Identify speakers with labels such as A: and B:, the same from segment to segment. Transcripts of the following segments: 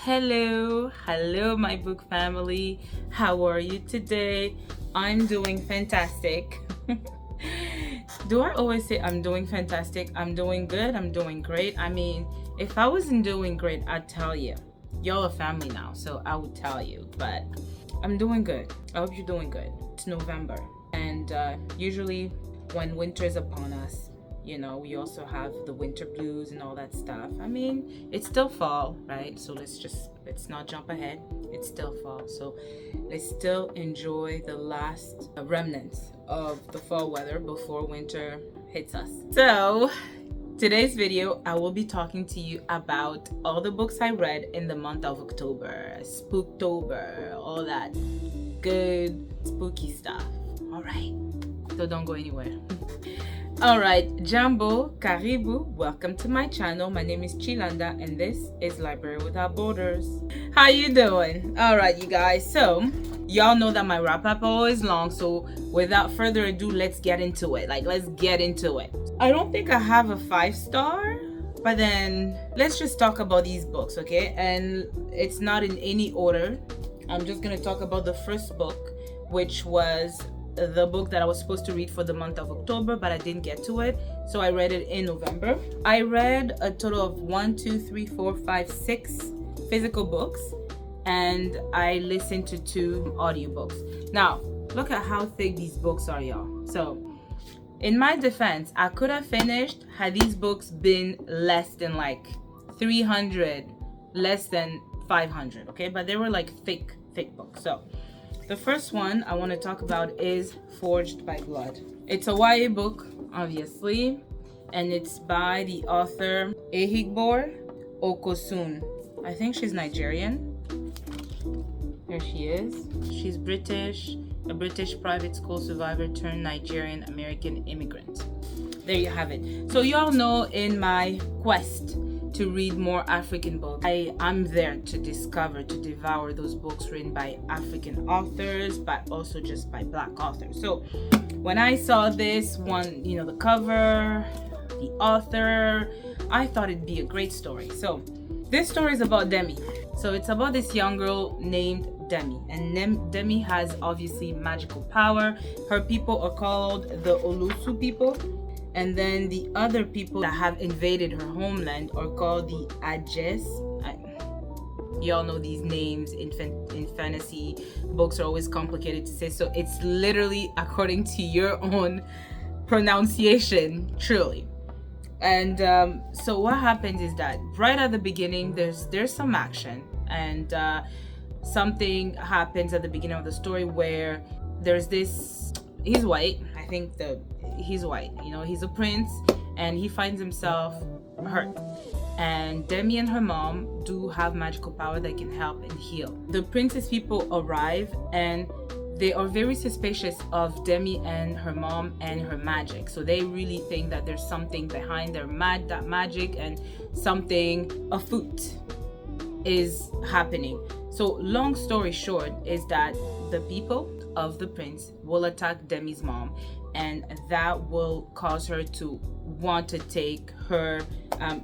A: Hello, my book family. How are you today? I'm doing fantastic. Do I always say I'm doing fantastic? I'm doing good, I'm doing great. I mean, if I wasn't doing great, I'd tell you. Y'all are family now, so I would tell you, but I'm doing good. I hope you're doing good. It's November, and usually when winter is upon us, we also have the winter blues and all that stuff. I mean, it's still fall, right? So let's not jump ahead. It's still fall. So let's still enjoy the last remnants of the fall weather before winter hits us. So today's video, I will be talking to you about all the books I read in the month of October, Spooktober, all that good spooky stuff. All right, so don't go anywhere. All right, Jambo, Karibu, welcome to my channel. My name is Chilanda and this is Library Without Borders. How you doing? All right, you guys. So y'all know that my wrap up always long. So without further ado, let's get into it. Let's get into it. I don't think I have a 5-star, but then let's just talk about these books, okay? And it's not in any order. I'm just gonna talk about the first book, which was the book that I was supposed to read for the month of October, but I didn't get to it, so I read it in November. I read a total of 6 physical books, and I listened to 2 audiobooks. Now, look at how thick these books are, y'all. So, in my defense, I could have finished had these books been less than 300, less than 500, okay? But they were thick books. So, the first one I want to talk about is Forged by Blood. It's a YA book, obviously, and it's by the author Ehigbor Okosun. I think she's Nigerian. Here she is. She's British, a British private school survivor turned Nigerian American immigrant. There you have it. So you all know, in my quest to read more African books, I'm there to discover, to devour those books written by African authors, but also just by Black authors. So when I saw this one, the cover, the author, I thought it'd be a great story. So this story is about Demi. So it's about this young girl named Demi, and Demi has obviously magical power. Her people are called the Olusu people. And then the other people that have invaded her homeland are called the Ajes. Y'all know these names in fantasy books are always complicated to say. So it's literally according to your own pronunciation, truly. And so what happens is that right at the beginning, there's some action. And something happens at the beginning of the story where there's this, he's white. I think he's white, he's a prince, and he finds himself hurt. And Demi and her mom do have magical power that can help and heal. The prince's people arrive, and they are very suspicious of Demi and her mom and her magic. So they really think that there's something behind that magic, and something afoot is happening. So long story short is that the people of the prince will attack Demi's mom, and that will cause her to want to take her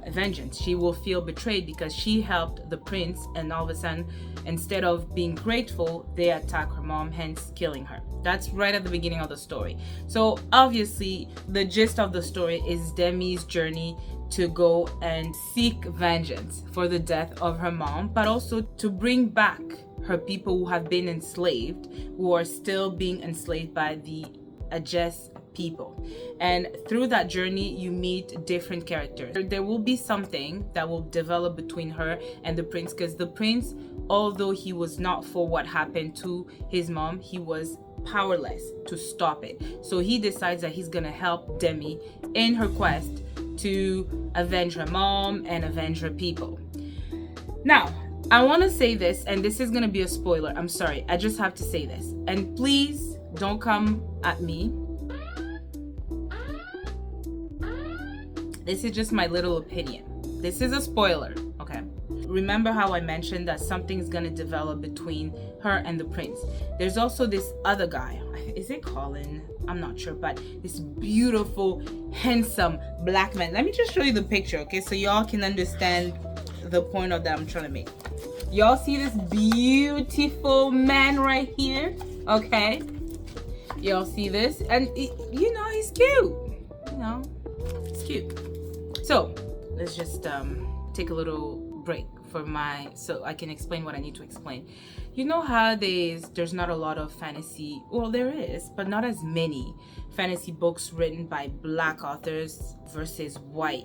A: vengeance. She will feel betrayed because she helped the prince, and all of a sudden, instead of being grateful, they attack her mom, hence killing her. That's right at the beginning of the story. So obviously the gist of the story is Demi's journey to go and seek vengeance for the death of her mom, but also to bring back her people who have been enslaved, who are still being enslaved by the Ajes people. And through that journey, you meet different characters. There will be something that will develop between her and the prince, because the prince, although he was not for what happened to his mom, he was powerless to stop it. So he decides that he's gonna help Demi in her quest to avenge her mom and avenge her people. Now, I want to say this, and this is going to be a spoiler. I'm sorry. I just have to say this. And please don't come at me. This is just my little opinion. This is a spoiler, okay? Remember how I mentioned that something's going to develop between her and the prince. There's also this other guy. Is it Colin? I'm not sure, but this beautiful, handsome black man. Let me just show you the picture, okay? So y'all can understand the point of that I'm trying to make. Y'all see this beautiful man right here? Okay. Y'all see this? And you know, he's cute. You know, it's cute. So let's just take a little break so I can explain what I need to explain. You know how there's not a lot of fantasy, well, there is, but not as many fantasy books written by Black authors versus white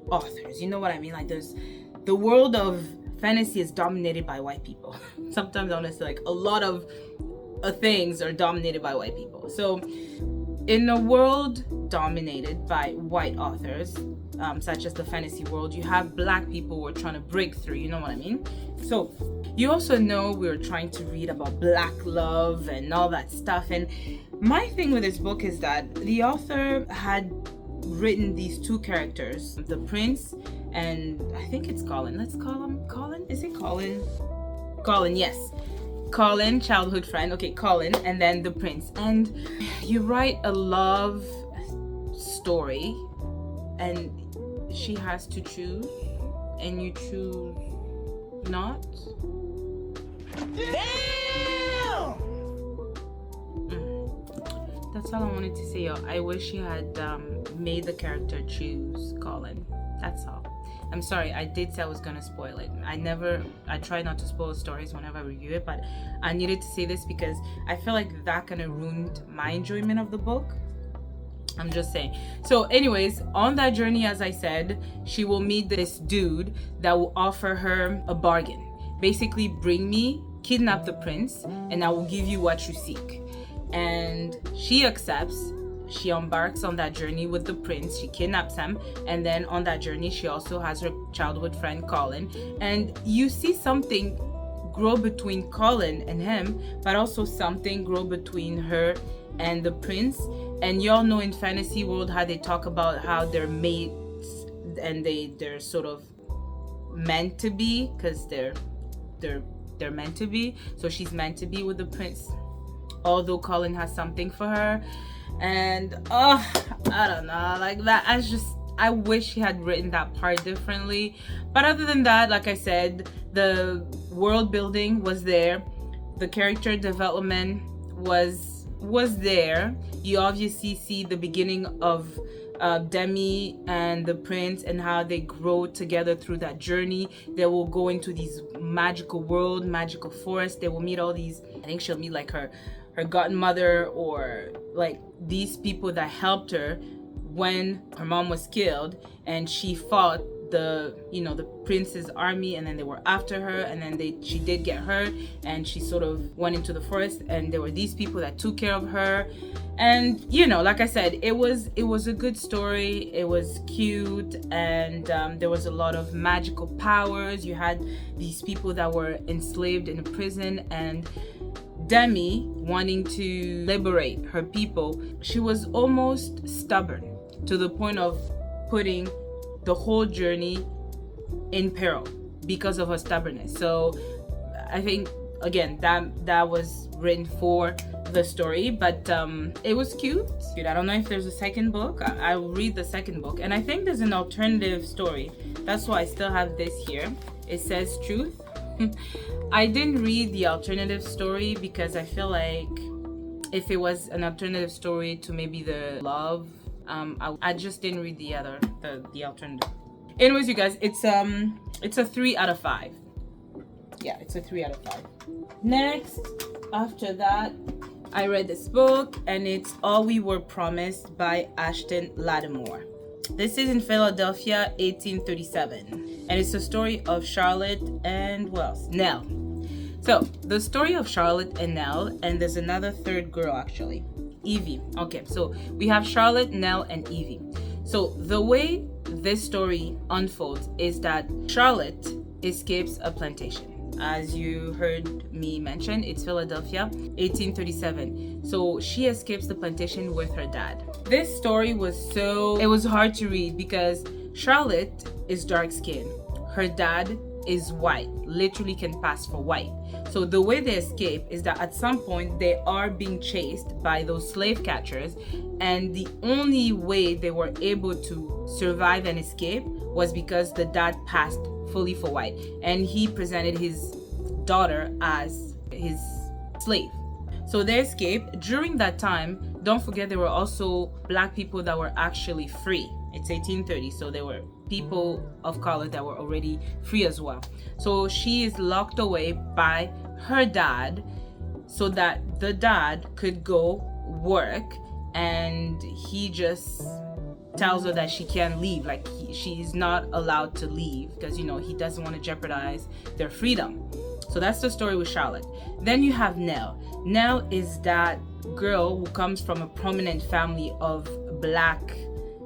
A: authors. You know what I mean? Like, the world of fantasy is dominated by white people. Sometimes, honestly, like a lot of things are dominated by white people. So in a world dominated by white authors, such as the fantasy world, you have Black people who are trying to break through. You know what I mean? So you also know we were trying to read about Black love and all that stuff. And my thing with this book is that the author had written these two characters, the prince and I think it's Colin. Let's call him Colin. Is it Colin? Colin, yes. Colin, childhood friend. Okay, Colin, and then the prince. And you write a love story and she has to choose and you choose not. Damn! That's all I wanted to say, y'all. I wish you had made the character choose Colin. That's all. I'm sorry, I did say I was gonna spoil it. I try not to spoil stories whenever I review it, but I needed to say this because I feel like that kind of ruined my enjoyment of the book. I'm just saying. So anyways, on that journey, as I said, she will meet this dude that will offer her a bargain. Basically, kidnap the prince, and I will give you what you seek. And she accepts. She embarks on that journey with the prince. She kidnaps him, and then on that journey she also has her childhood friend Colin, and you see something grow between Colin and him, but also something grow between her and the prince. And y'all know in fantasy world how they talk about how they're mates and they're sort of meant to be, because they're meant to be. So she's meant to be with the prince, although Colin has something for her. And I don't know, like that, I wish he had written that part differently. But other than that, like I said, the world building was there, the character development was there. You obviously see the beginning of Demi and the prince and how they grow together through that journey. They will go into these magical world, magical forest. They will meet all these, I think she'll meet like her godmother, or like these people that helped her when her mom was killed and she fought the prince's army, and then they were after her, and then she did get hurt and she sort of went into the forest, and there were these people that took care of her. And like I said, it was a good story. It was cute, and there was a lot of magical powers. You had these people that were enslaved in a prison, and Demi, wanting to liberate her people, she was almost stubborn to the point of putting the whole journey in peril because of her stubbornness. So I think, again, that was written for the story, but it was cute. I don't know if there's a second book. I'll read the second book, and I think there's an alternative story. That's why I still have this here. It says Truth. I didn't read the alternative story because I feel like if it was an alternative story to maybe the love, I just didn't read the alternative. Anyways, you guys, it's a 3 out of 5. Yeah, it's a 3 out of 5. Next, after that, I read this book, and it's All We Were Promised by Ashton Lattimore. This is in Philadelphia, 1837, and it's the story of Charlotte and what else? Nell. So the story of Charlotte and Nell, and there's another third girl actually, Evie. Okay, so we have Charlotte, Nell, and Evie. So the way this story unfolds is that Charlotte escapes a plantation. As you heard me mention, it's Philadelphia, 1837. So she escapes the plantation with her dad. This story it was hard to read because Charlotte is dark skinned. Her dad is white, literally can pass for white. So the way they escape is that at some point they are being chased by those slave catchers, and the only way they were able to survive and escape was because the dad passed fully for white, and he presented his daughter as his slave. So they escaped. During that time, don't forget, there were also black people that were actually free. It's 1830, so there were people of color that were already free as well. So she is locked away by her dad so that the dad could go work, and he just tells her that she can't leave. Like, she's not allowed to leave because, you know, he doesn't want to jeopardize their freedom. So that's the story with Charlotte. Then you have Nell. Nell is that girl who comes from a prominent family of black,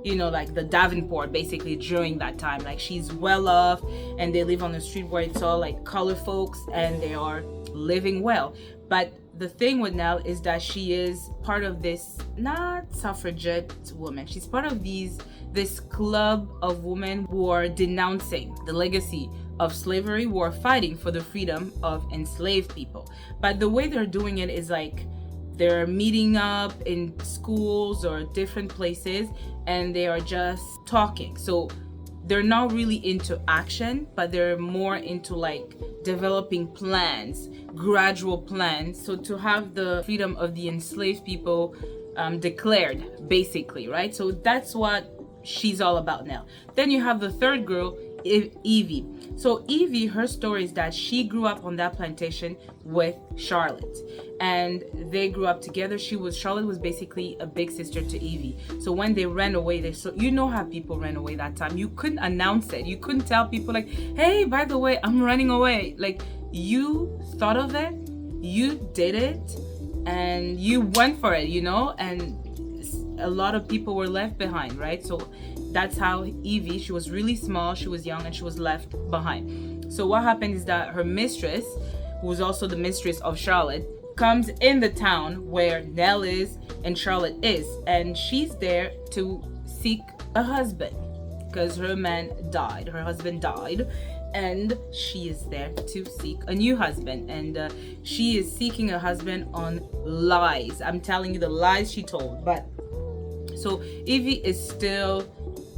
A: you know, like the Davenport, basically, during that time. Like, she's well off, and they live on the street where it's all like color folks, and they are living well. But the thing with Nell is that she is part of this, not suffragette woman, she's part of this club of women who are denouncing the legacy of slavery, who are fighting for the freedom of enslaved people. But the way they're doing it is like, they're meeting up in schools or different places, and they are just talking. So they're not really into action, but they're more into like developing plans, gradual plans. So to have the freedom of the enslaved people declared, basically, right? So that's what she's all about now. Then you have the third girl, Evie. So Evie, her story is that she grew up on that plantation with Charlotte, and they grew up together. Charlotte was basically a big sister to Evie. So when they ran away, you know how people ran away that time. You couldn't announce it. You couldn't tell people like, hey, by the way, I'm running away. Like, you thought of it, you did it, and you went for it, you know, and a lot of people were left behind, right? So that's how Evie, she was really small, she was young, and she was left behind. So what happened is that her mistress, who was also the mistress of Charlotte, comes in the town where Nell is and Charlotte is, and she's there to seek a husband because her husband died, and she is there to seek a new husband. And she is seeking a husband on lies. I'm telling you the lies she told. But so Evie is still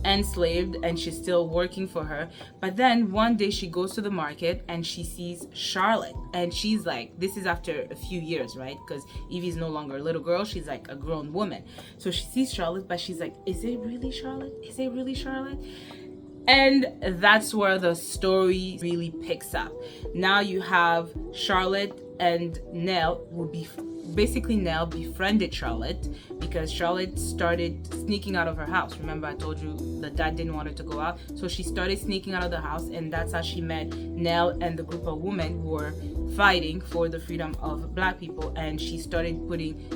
A: enslaved, and she's still working for her. But then one day she goes to the market and she sees Charlotte, and she's like, this is after a few years, right? Because Evie's no longer a little girl, she's like a grown woman. So she sees Charlotte, but she's like, is it really Charlotte? Is it really Charlotte? And that's where the story really picks up. Now you have Charlotte and Nell will be basically Nell befriended Charlotte because Charlotte started sneaking out of her house. Remember, I told you the dad didn't want her to go out, so she started sneaking out of the house, and that's how she met Nell and the group of women who were fighting for the freedom of black people. And she started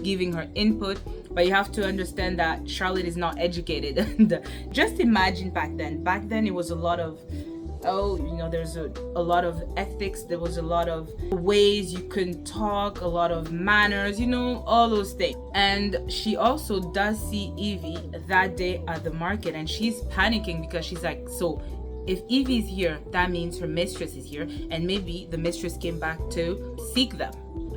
A: giving her input. But you have to understand that Charlotte is not educated. And just imagine back then it was a lot of, there's a lot of ethics, there was a lot of ways you can talk, a lot of manners, all those things. And she also does see Evie that day at the market, and she's panicking because she's like, so if Evie's here, that means her mistress is here, and maybe the mistress came back to seek them,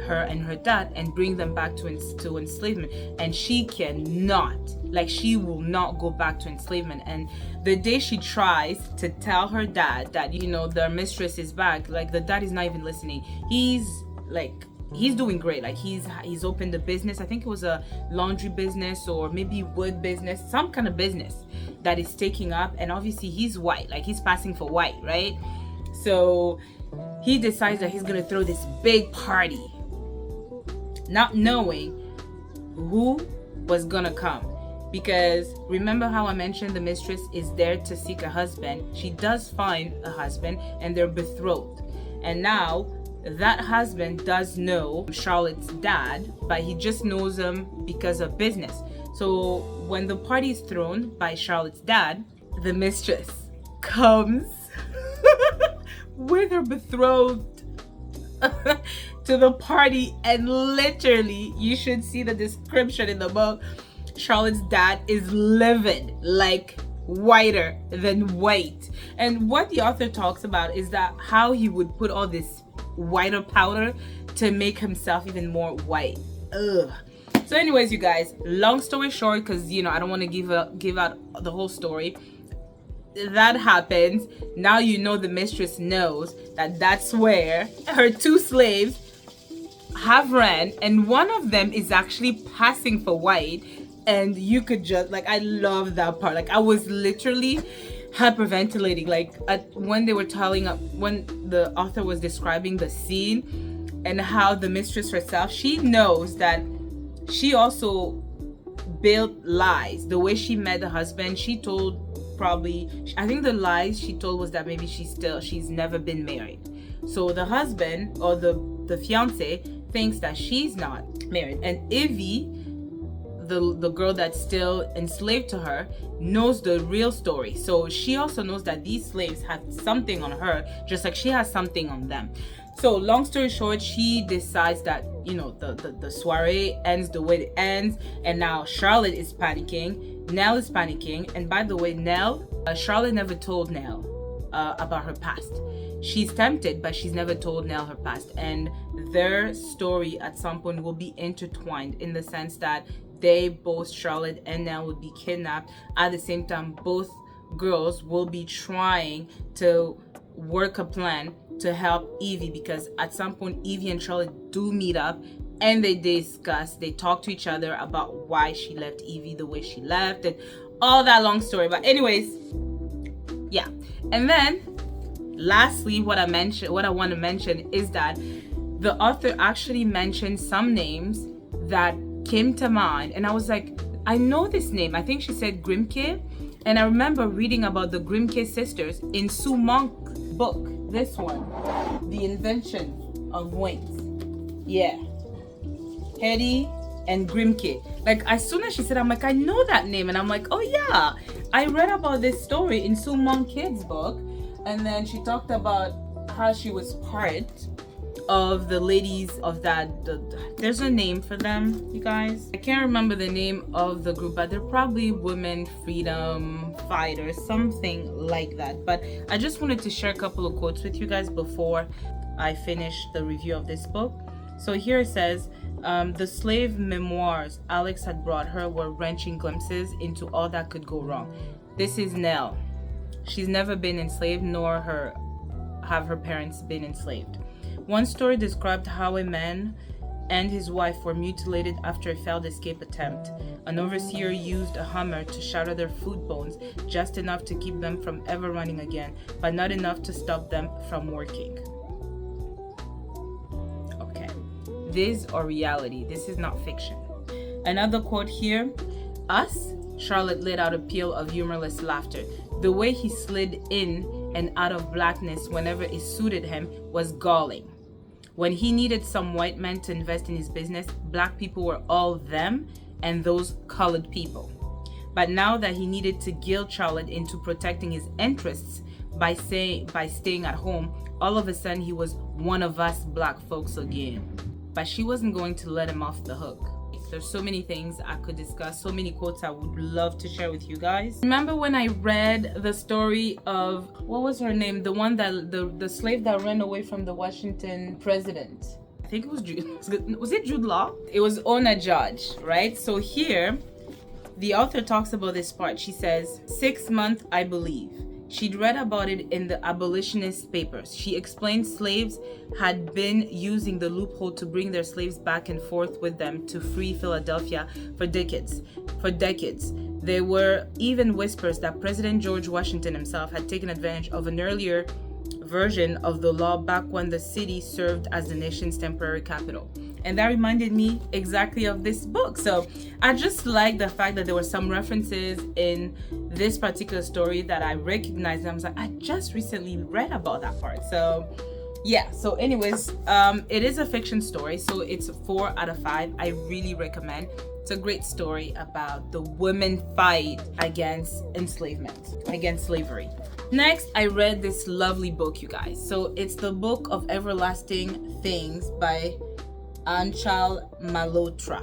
A: her and her dad, and bring them back to enslavement. And she cannot, she will not go back to enslavement. And the day she tries to tell her dad that their mistress is back, the dad is not even listening. He's doing great. He's opened a business. I think it was a laundry business or maybe wood business, some kind of business that is taking up. And obviously he's white, he's passing for white, right? So he decides that he's gonna throw this big party, not knowing who was gonna come. Because remember how I mentioned the mistress is there to seek a husband. She does find a husband, and they're betrothed. And now that husband does know Charlotte's dad, but he just knows him because of business. So when the party is thrown by Charlotte's dad, the mistress comes with her betrothed to the party, and literally, you should see the description in the book. Charlotte's dad is livid, whiter than white. And what the author talks about is that how he would put all this whiter powder to make himself even more white. Ugh. So anyways, you guys, long story short, because I don't want to give out the whole story. that happens. Now you know the mistress knows that that's where her two slaves have ran, and one of them is actually passing for white. And you could just like, I love that part. Like I was literally hyperventilating, like when they were when the author was describing the scene and how the mistress herself, she knows that she also built lies. The way she met the husband, she told I think the lies she told was that maybe she's never been married. So the husband or the fiance thinks that she's not married, and Evie, the girl that's still enslaved to her, knows the real story. So she also knows that these slaves have something on her, just like she has something on them. So long story short, she decides that, you know, the soiree ends the way it ends, and now Charlotte is panicking, Nell is panicking. And by the way, Charlotte never told Nell about her past. She's tempted, but she's never told Nell her past, and their story at some point will be intertwined in the sense that they both, Charlotte and Nell, will be kidnapped. At the same time, both girls will be trying to work a plan to help Evie, because at some point Evie and Charlotte do meet up and they talk to each other about why she left Evie the way she left and all that long story. But anyways, yeah. And then lastly, what I want to mention is that the author actually mentioned some names that came to mind, and I was like, I know this name. I think she said Grimke, and I remember reading about the Grimke sisters in Sue Monk book. This one, The Invention of Wings. Yeah, Hetty and Grimke. Like as soon as she said, I'm like, I know that name, and I'm like, oh yeah, I read about this story in Sue Monk Kid's book. And then she talked about how she was part of the ladies of that. There's a name for them, you guys. I can't remember the name of the group, but they're probably women freedom fighters, something like that. But I just wanted to share a couple of quotes with you guys before I finish the review of this book. So here it says, the slave memoirs Alex had brought her were wrenching glimpses into all that could go wrong. This is Nell. She's never been enslaved, nor have her parents been enslaved. One story described how a man and his wife were mutilated after a failed escape attempt. An overseer used a hammer to shatter their foot bones, just enough to keep them from ever running again, but not enough to stop them from working. Okay, these are reality. This is not fiction. Another quote here, Charlotte let out a peal of humorless laughter. The way he slid in and out of blackness whenever it suited him was galling. When he needed some white men to invest in his business, black people were all them and those colored people. But now that he needed to guilt Charlotte into protecting his interests by staying at home, all of a sudden he was one of us black folks again. But she wasn't going to let him off the hook. There's so many things I could discuss, so many quotes I would love to share with you guys. Remember when I read the story of, what was her name? The one that, the slave that ran away from the Washington president. I think it was was it Jude Law? It was Ona Judge, right? So here, the author talks about this part. She says, 6 months, I believe. She'd read about it in the abolitionist papers. She explained slaves had been using the loophole to bring their slaves back and forth with them to free Philadelphia for decades. There were even whispers that President George Washington himself had taken advantage of an earlier version of the law back when the city served as the nation's temporary capital. And that reminded me exactly of this book. So I just like the fact that there were some references in this particular story that I recognized. And I was like, I just recently read about that part. So yeah, so anyways, it is a fiction story, so it's 4 out of 5. I really recommend. It's a great story about the women fight against enslavement, against slavery. Next, I read this lovely book, you guys. So it's the Book of Everlasting Things by Anchal Malhotra.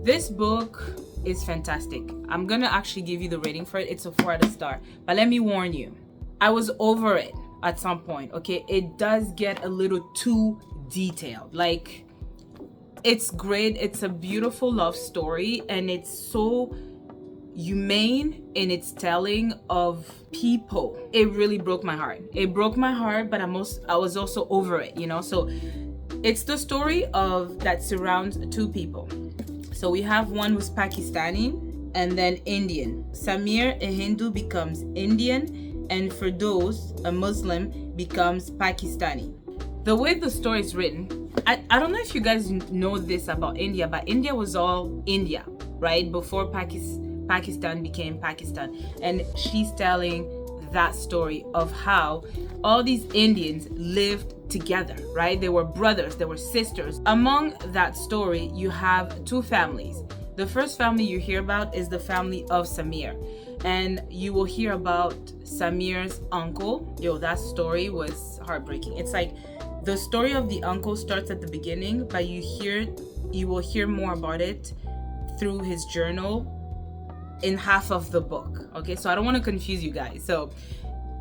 A: This book is fantastic. I'm gonna actually give you the rating for it. It's a 4 out of star. But let me warn you, I was over it at some point, okay? It does get a little too detailed. Like, it's great. It's a beautiful love story, and it's so humane in its telling of people. It really broke my heart. It broke my heart, but I was also over it, you know? So it's the story of that surrounds two people. So we have one who's Pakistani and then Indian. Samir, a Hindu, becomes Indian, and Firdaus, a Muslim, becomes Pakistani. The way the story is written, I don't know if you guys know this about India, but India was all India, right? Before Pakistan became Pakistan. And she's telling that story of how all these Indians lived together, right? They were brothers, they were sisters. Among that story, you have two families. The first family you hear about is the family of Samir. And you will hear about Samir's uncle. Yo, that story was heartbreaking. It's like the story of the uncle starts at the beginning, but you will hear more about it through his journal in half of the book. Okay, so I don't want to confuse you guys. So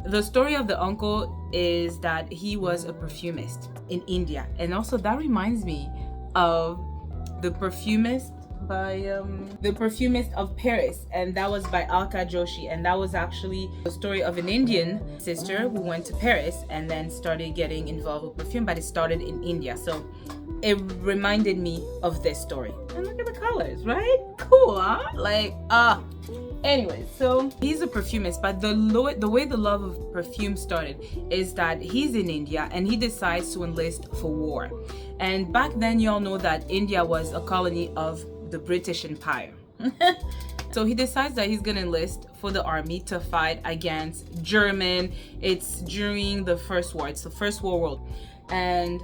A: the story of the uncle is that he was a perfumist in India. And also that reminds me of The Perfumist of Paris, and that was by Alka Joshi, and that was actually the story of an Indian sister who went to Paris and then started getting involved with perfume, but it started in India. So it reminded me of this story. And look at the colors, right? Cool, huh? Anyway, so he's a perfumist, but the way the love of perfume started is that he's in India and he decides to enlist for war. And back then, y'all know that India was a colony of the British Empire. So he decides that he's gonna enlist for the army to fight against German. It's during the First War. It's the First World War. And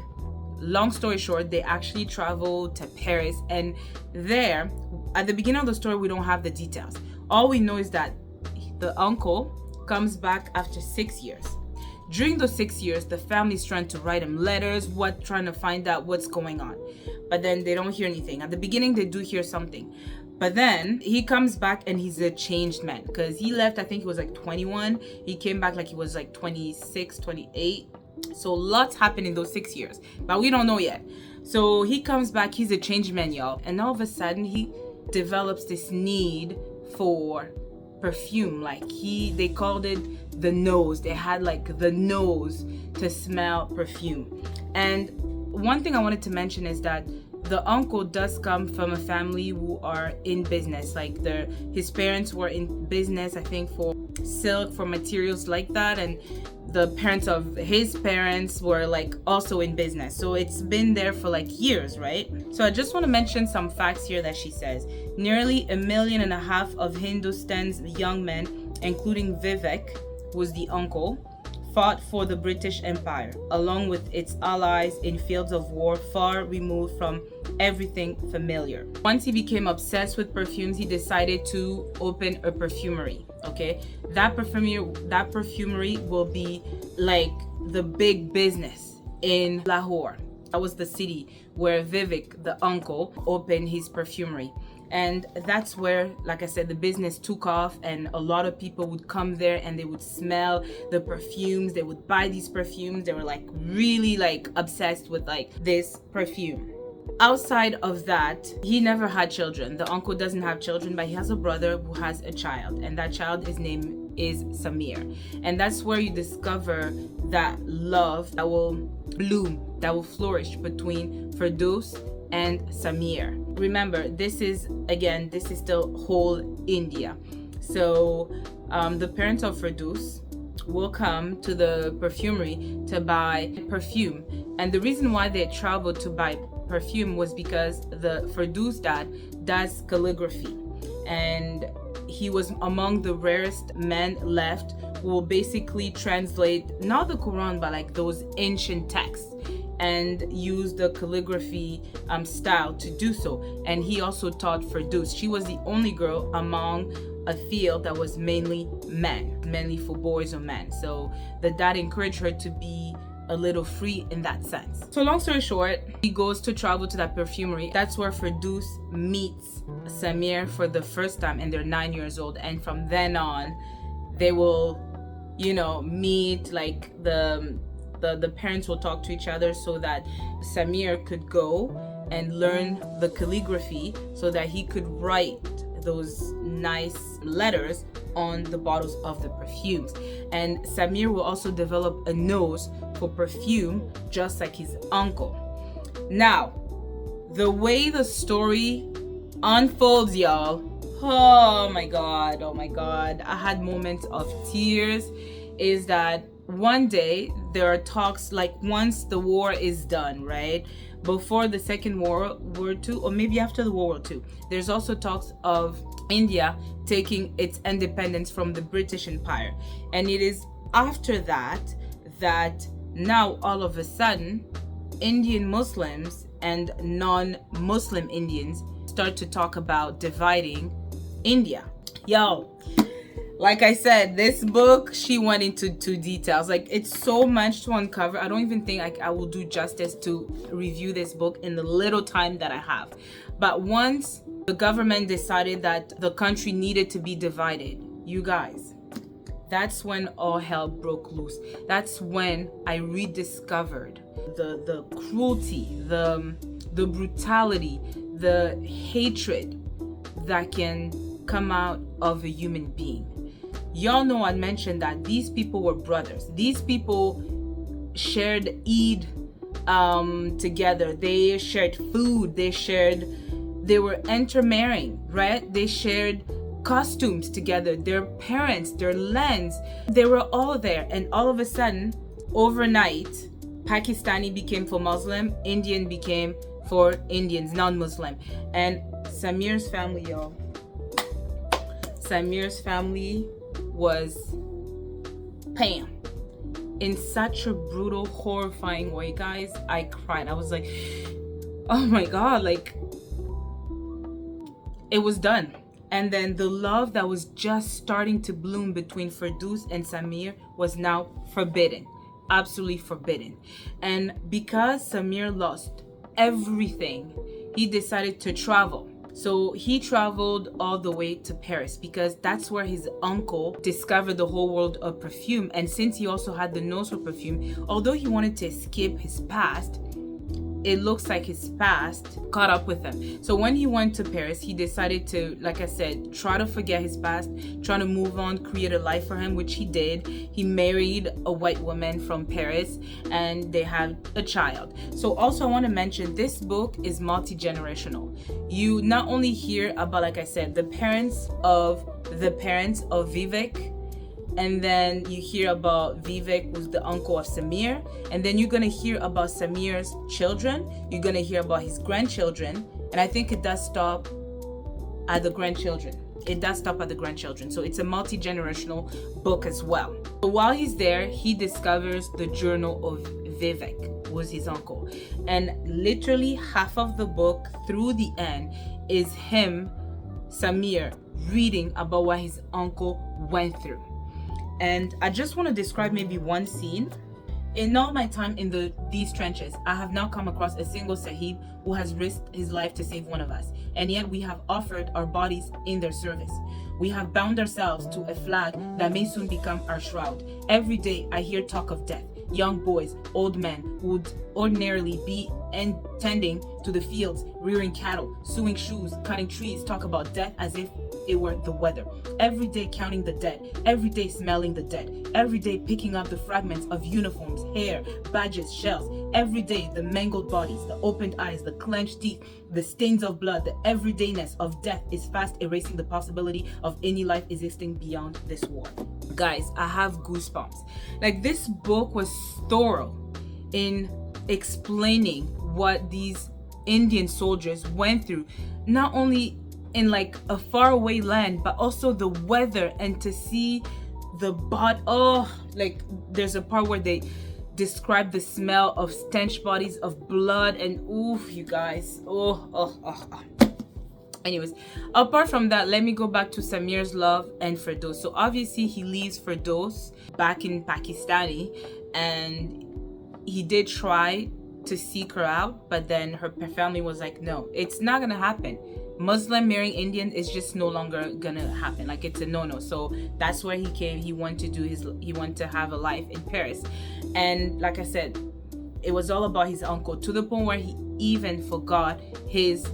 A: long story short, they actually travel to Paris, and there, at the beginning of the story, we don't have the details. All we know is that the uncle comes back after 6 years. During those 6 years, the family's trying to write him letters, trying to find out what's going on. But then they don't hear anything. At the beginning, they do hear something. But then he comes back and he's a changed man, because he left, I think he was like 21. He came back like he was like 26, 28. So lots happened in those 6 years, but we don't know yet. So he comes back, he's a changed man, y'all. And all of a sudden he develops this need for perfume. They called it the nose. They had like the nose to smell perfume. And one thing I wanted to mention is that the uncle does come from a family who are in business. His parents were in business, I think, for silk, for materials like that, and the parents of his parents were also in business. So it's been there for years, right? So I just want to mention some facts here that she says. Nearly 1.5 million of Hindustan's young men, including Vivek, who's the uncle, fought for the British Empire, along with its allies in fields of war far removed from everything familiar. Once he became obsessed with perfumes, he decided to open a perfumery. Okay, that perfumery will be like the big business in Lahore. That was the city where Vivek, the uncle, opened his perfumery. And that's where, like I said, the business took off, and a lot of people would come there and they would smell the perfumes. They would buy these perfumes. They were really obsessed with this perfume. Outside of that, he never had children. The uncle doesn't have children, but he has a brother who has a child, and that child, his name is Samir. And that's where you discover that love that will bloom, that will flourish between Firdaus and Samir. Remember, this is still whole India. So the parents of Firdaus will come to the perfumery to buy perfume. And the reason why they traveled to buy perfume was because the Firdaus dad does calligraphy. And he was among the rarest men left who will basically translate not the Quran, but those ancient texts, and use the calligraphy style to do so. And he also taught Firdaus. She was the only girl among a field that was mainly for boys or men. So the dad encouraged her to be a little free in that sense. So long story short, he goes to travel to that perfumery. That's where Firdaus meets Samir for the first time, and they're 9 years old. And from then on, they will, meet. The parents will talk to each other so that Samir could go and learn the calligraphy so that he could write those nice letters on the bottles of the perfumes. And Samir will also develop a nose for perfume, just like his uncle. Now, the way the story unfolds, y'all, oh my god, I had moments of tears. Is that one day there are talks, like once the war is done, right? Before the Second World War II, or maybe after the World War II, there's also talks of India taking its independence from the British Empire. And it is after that now all of a sudden Indian Muslims and non-Muslim Indians start to talk about dividing India. Yo, like I said, this book, she went into details. Like, it's so much to uncover. I don't even think I will do justice to review this book in the little time that I have. But once the government decided that the country needed to be divided, you guys, that's when all hell broke loose. That's when I rediscovered the cruelty, the brutality, the hatred that can come out of a human being. Y'all know I mentioned that these people were brothers. These people shared Eid together. They shared food. They were intermarrying, right? They shared costumes together, their parents, their lands. They were all there. And all of a sudden, overnight, Pakistani became for Muslim, Indian became for Indians, non-Muslim. And Samir's family, y'all. Samir's family was Pam in such a brutal, horrifying way, guys. I cried. I was like, oh my god, like, it was done. And then the love that was just starting to bloom between Firdaus and Samir was now forbidden, absolutely forbidden. And because Samir lost everything, he decided to travel. So he traveled all the way to Paris because that's where his uncle discovered the whole world of perfume. And since he also had the nose for perfume, although he wanted to escape his past, it looks like his past caught up with him. So when he went to Paris, he decided to, like I said, try to forget his past, try to move on, create a life for him, which he did. He married a white woman from Paris and they had a child. So also I want to mention this book is multi-generational. You not only hear about, like I said, the parents of Vivek, and then you hear about Vivek, who's the uncle of Samir, and then you're gonna hear about Samir's children, you're gonna hear about his grandchildren, and I think it does stop at the grandchildren. So it's a multi-generational book as well. So while he's there, he discovers the journal of Vivek, who was his uncle, and literally half of the book through the end is him, Samir, reading about what his uncle went through. And I just want to describe maybe one scene. In all my time in these trenches, I have not come across a single Sahib who has risked his life to save one of us. And yet we have offered our bodies in their service. We have bound ourselves to a flag that may soon become our shroud. Every day I hear talk of death. Young boys, old men who would ordinarily be tending to the fields, rearing cattle, sewing shoes, cutting trees, talk about death as if it were the weather. Every day counting the dead, every day smelling the dead, every day picking up the fragments of uniforms, hair, badges, shells, every day the mangled bodies, the opened eyes, the clenched teeth, the stains of blood, the everydayness of death is fast erasing the possibility of any life existing beyond this war. Guys, I have goosebumps. Like, this book was thorough in explaining what these Indian soldiers went through, not only in like a faraway land, but also the weather, and to see the like there's a part where they describe the smell of stench bodies of blood, and oof, you guys, Anyways, apart from that, let me go back to Samir's love and Firdaus. So obviously he leaves Firdaus back in Pakistani, and he did try to seek her out, but then her family was like, no, it's not gonna happen. Muslim marrying Indian is just no longer gonna happen. Like, it's a no-no. So that's where he came. He wanted to have a life in Paris. And like I said, it was all about his uncle, to the point where he even forgot his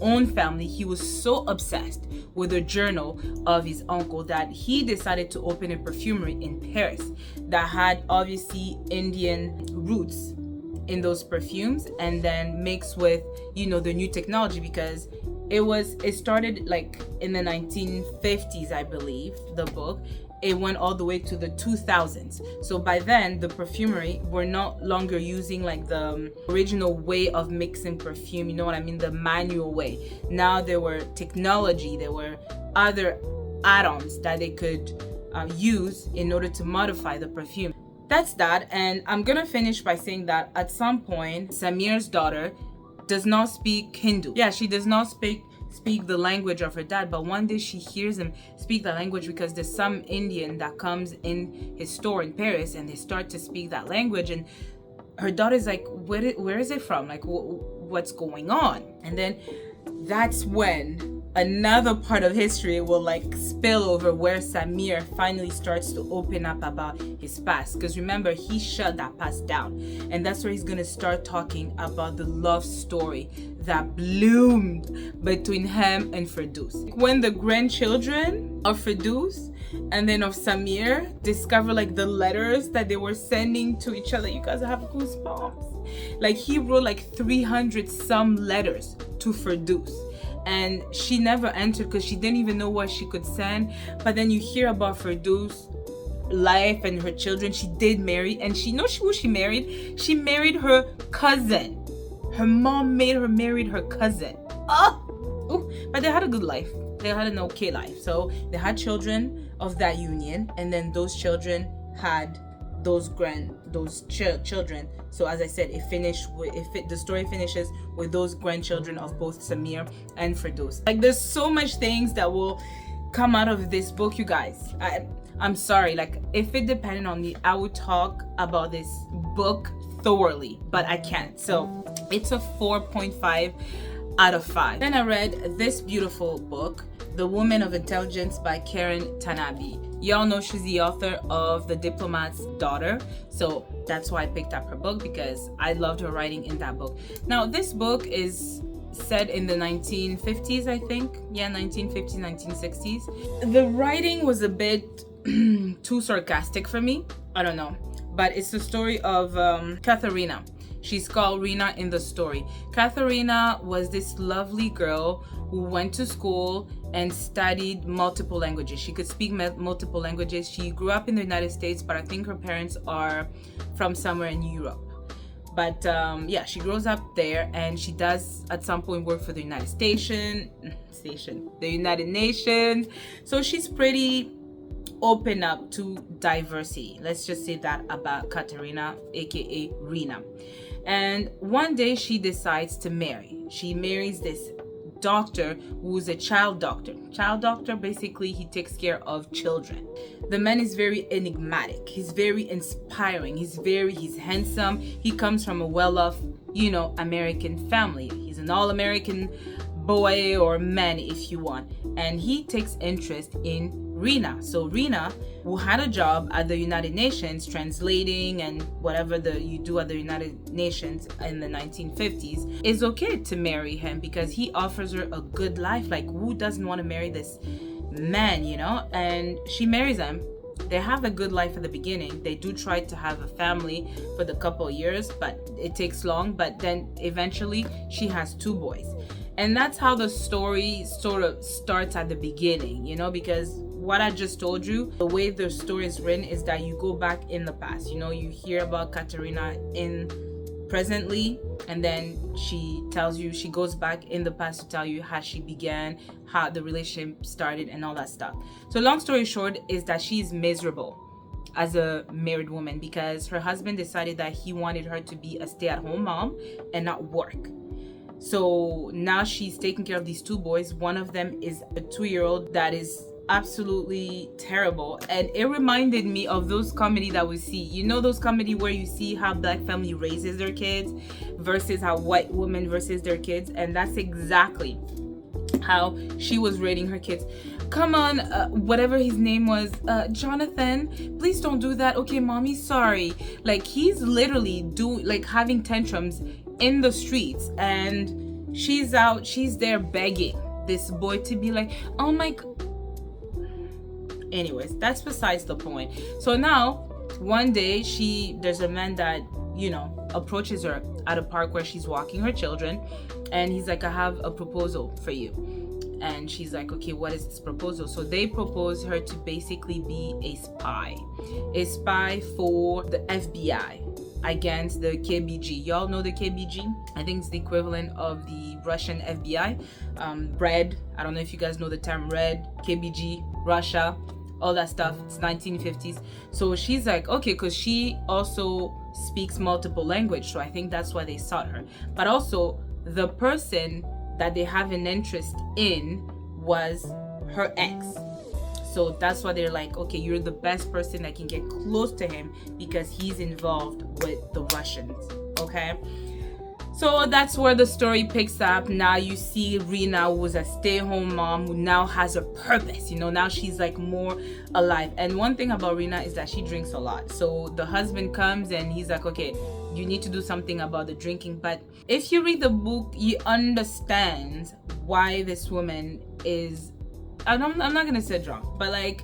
A: own family, he was so obsessed with the journal of his uncle that he decided to open a perfumery in Paris that had obviously Indian roots in those perfumes, and then mixed with, you know, the new technology, because it started like in the 1950s, I believe, the book. It went all the way to the 2000s. So by then, the perfumery were no longer using like the original way of mixing perfume, you know what I mean, the manual way. Now there were technology, there were other add-ons that they could use in order to modify the perfume. That's that. And I'm gonna finish by saying that at some point, Samir's daughter does not speak Hindu. Yeah, she does not speak the language of her dad, but one day she hears him speak the language because there's some Indian that comes in his store in Paris, and they start to speak that language, and her daughter's like, where is it from? Like, what's going on? And then that's when another part of history will like spill over, where Samir finally starts to open up about his past. Because remember, he shut that past down, and that's where he's gonna start talking about the love story that bloomed between him and Firdous. When the grandchildren of Firdous and then of Samir discover like the letters that they were sending to each other, you guys have goosebumps. Like, he wrote like 300 some letters to Firdous, and she never answered because she didn't even know what she could send. But then you hear about Firdous' life and her children. She did marry, and who she married? She married her cousin. Her mom made her marry her cousin. But they had a good life. They had an okay life. So they had children of that union, and then those children had those children. So as I said, the story finishes with those grandchildren of both Samir and Firdous. Like, there's so much things that will come out of this book, you guys. I'm sorry, like, if it depended on me, I would talk about this book thoroughly, but I can't. So it's a 4.5 out of 5. Then I read this beautiful book, The Woman of Intelligence by Karen Tanabe. Y'all know she's the author of The Diplomat's Daughter, so that's why I picked up her book, because I loved her writing in that book. Now, this book is set in the 1950s, I think. Yeah, 1950s, 1960s. The writing was a bit too sarcastic for me. I don't know. But it's the story of Katharina. She's called Rina in the story. Katharina was this lovely girl who went to school and studied multiple languages. She could speak multiple languages. She grew up in the United States, but I think her parents are from somewhere in Europe. But yeah, she grows up there, and she does at some point work for the the United Nations. So she's pretty open up to diversity. Let's just say that about Katharina, aka Rina. And one day she decides to marry. She marries this doctor who's a child doctor. Child doctor, basically, he takes care of children. The man is very enigmatic. He's very inspiring. He's handsome. He comes from a well-off, American family. He's an all-American boy or man, if you want. And he takes interest in Rina. So Rina, who had a job at the United Nations translating and whatever you do at the United Nations in the 1950s, is okay to marry him because he offers her a good life. Like, who doesn't want to marry this man, And she marries him. They have a good life at the beginning. They do try to have a family for the couple of years, but it takes long. But then eventually she has 2 boys. And that's how the story sort of starts at the beginning, because what I just told you, the way the story is written is that you go back in the past. You hear about Katharina in presently, and then she goes back in the past to tell you how she began, how the relationship started, and all that stuff. So long story short is that she's miserable as a married woman because her husband decided that he wanted her to be a stay-at-home mom and not work. So now she's taking care of these 2 boys. One of them is a 2-year-old that is absolutely terrible, and it reminded me of those comedy that we see, those comedy where you see how black family raises their kids versus how white women versus their kids, and that's exactly how she was raising her kids. Come on, whatever his name was, Jonathan, please don't do that. Okay, mommy, sorry. Like, he's literally having tantrums in the streets, and she's there begging this boy to be like, oh my anyways, that's besides the point. So now one day there's a man that, you know, approaches her at a park where she's walking her children, and he's like, I have a proposal for you. And she's like, okay, what is this proposal? So they propose her to basically be a spy for the FBI against the KBG. Y'all know the KBG? I think it's the equivalent of the Russian FBI. Red, I don't know if you guys know the term red, KBG, Russia, all that stuff. It's 1950s. So she's like, okay, because she also speaks multiple language, so I think that's why they sought her. But also the person that they have an interest in was her ex. So that's why they're like, okay, you're the best person that can get close to him because he's involved with the Russians. Okay. So that's where the story picks up. Now you see Rena, who was a stay-at-home mom, who now has a purpose. You know, now she's like more alive. And one thing about Rena is that she drinks a lot. So the husband comes and he's like, okay, you need to do something about the drinking. But if you read the book, you understand why this woman is, I'm not gonna say drunk, but like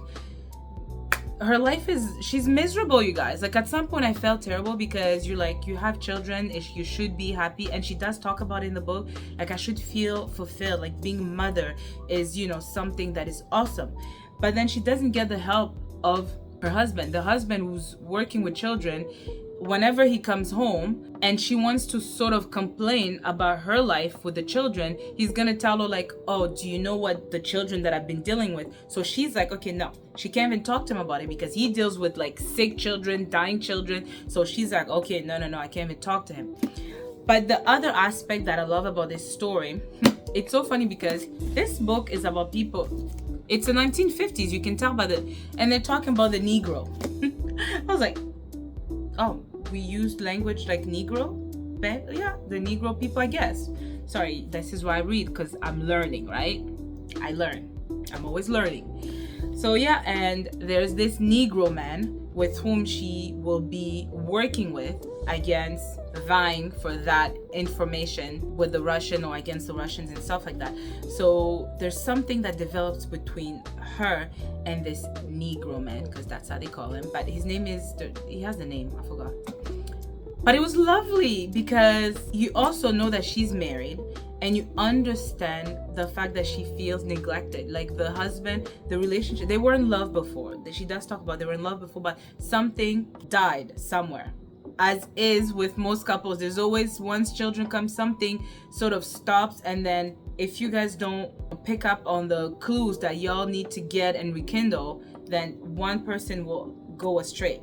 A: her life she's miserable, you guys. Like at some point I felt terrible because you're like, you have children, you should be happy. And she does talk about it in the book, like I should feel fulfilled, like being a mother is, you know, something that is awesome. But then she doesn't get the help of her husband, the husband who's working with children. Whenever he comes home and she wants to sort of complain about her life with the children, he's gonna tell her like, oh, do you know what the children that I've been dealing with? So she's like, okay, no, she can't even talk to him about it because he deals with like sick children, dying children. So she's like, okay, no, I can't even talk to him. But the other aspect that I love about this story, it's so funny because this book is about people. It's the 1950s, you can tell by and they're talking about the Negro. I was like, oh, we used language like Negro? But yeah, the Negro people, I guess. Sorry, this is why I read, because I'm learning, right? I learn. I'm always learning. So yeah, and there's this Negro man with whom she will be working with against vying for that information with the Russian or against the Russians and stuff like that. So there's something that develops between her and this Negro man, because that's how they call him. But his name is, he has a name, I forgot. But it was lovely because you also know that she's married and you understand the fact that she feels neglected. Like the husband, the relationship, they were in love before. She does talk about they were in love before, but something died somewhere. As is with most couples, there's always, once children come, something sort of stops, and then if you guys don't pick up on the clues that y'all need to get and rekindle, then one person will go astray.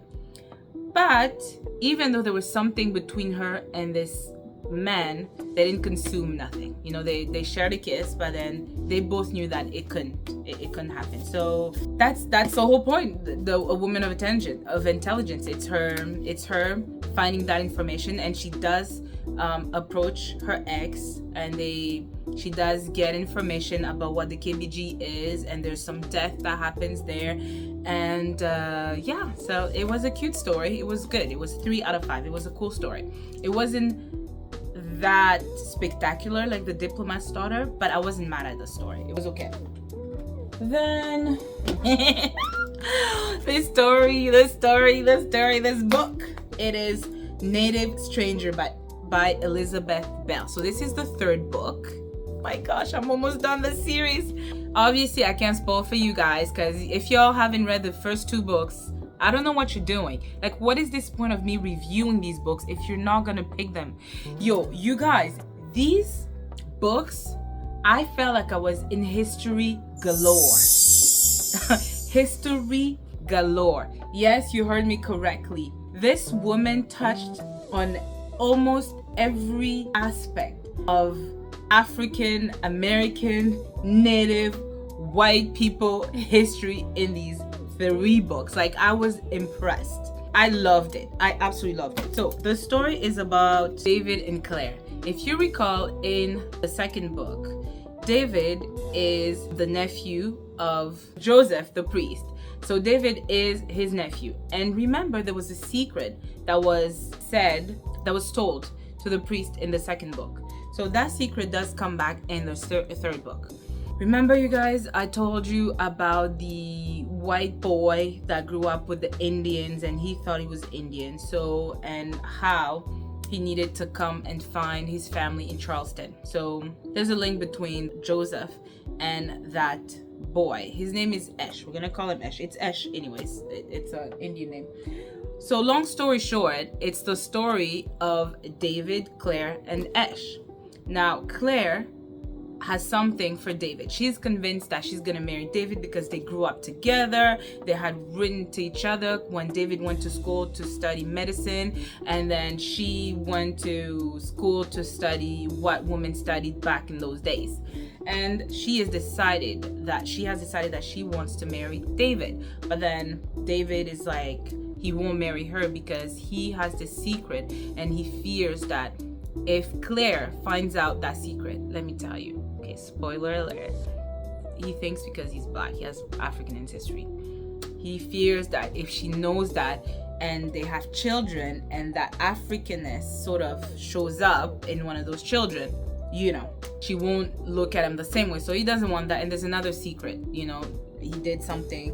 A: But even though there was something between her and this man, they didn't consume nothing. You know, they shared a kiss, but then they both knew that it couldn't happen. So that's the whole point. A woman of intelligence. It's her finding that information, and she does approach her ex, and she does get information about what the KBG is, and there's some death that happens there. And yeah, so it was a cute story. It was good. It was 3 out of 5. It was a cool story. It wasn't that spectacular like The Diplomat's Daughter, but I wasn't mad at the story. It was okay. Then this book, it is Native Stranger by Elizabeth Bell. So this is the 3rd book. My gosh, I'm almost done the series. Obviously I can't spoil for you guys, because if y'all haven't read the first 2 books, I don't know what you're doing. Like, what is this point of me reviewing these books if you're not gonna pick them? Yo, you guys, these books, I felt like I was in history galore. History galore. Yes, you heard me correctly. This woman touched on almost every aspect of African American, Native, white people history in these 3 books. Like, I was impressed. I loved it. I absolutely loved it. So the story is about David and Claire. If you recall, in the 2nd book, David is the nephew of Joseph the priest. So David is his nephew. And remember, there was a secret that was told to to the priest in the second book. So that secret does come back in the third book. Remember, you guys, I told you about the white boy that grew up with the Indians and he thought he was Indian. So, and how he needed to come and find his family in Charleston. So there's a link between Joseph and that boy. His name is Esh. We're gonna call him Esh. It's Esh anyways. It's an Indian name. So long story short, it's the story of David, Claire, and Esh. Now, Claire has something for David. She's convinced that she's gonna marry David because they grew up together. They had written to each other when David went to school to study medicine, and then she went to school to study what women studied back in those days. And she has decided that she wants to marry David. But then David is like, he won't marry her because he has this secret and he fears that if Claire finds out that secret, let me tell you, okay, spoiler alert, he thinks because he's black, he has African ancestry. He fears that if she knows that and they have children and that Africanness sort of shows up in one of those children, you know, she won't look at him the same way. So he doesn't want that. And there's another secret, you know, he did something,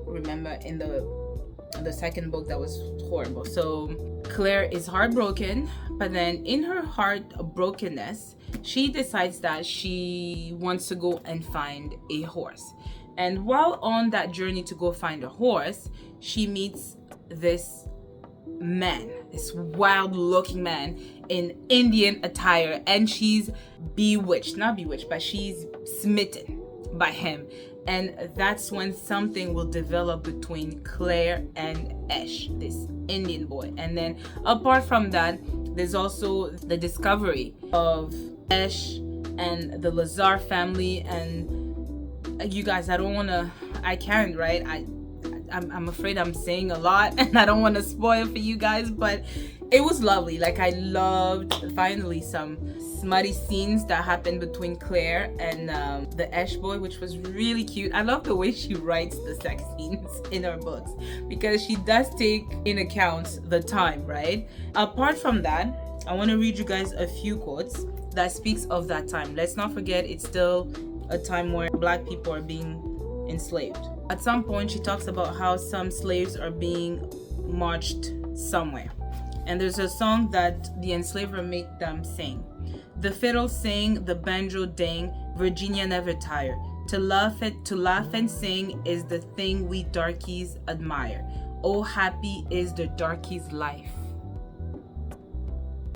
A: remember, in the second book that was horrible. So Claire is heartbroken, but then in her heartbrokenness, she decides that she wants to go and find a horse. And while on that journey to go find a horse, she meets this man, this wild looking man in Indian attire, and she's not bewitched, but she's smitten by him. And that's when something will develop between Claire and Esh, this Indian boy. And then apart from that, there's also the discovery of Esh and the Lazar family. And you guys, I can't, right? I'm afraid I'm saying a lot and I don't want to spoil for you guys, but it was lovely. Like, I loved finally some smutty scenes that happened between Claire and the Esh boy, which was really cute. I love the way she writes the sex scenes in her books because she does take in account the time, right? Apart from that, I want to read you guys a few quotes that speaks of that time. Let's not forget, it's still a time where black people are being enslaved. At some point, she talks about how some slaves are being marched somewhere. And there's a song that the enslaver made them sing. The fiddle sing, the banjo ding, Virginia never tire. To laugh and sing is the thing we darkies admire. Oh, happy is the darkies' life.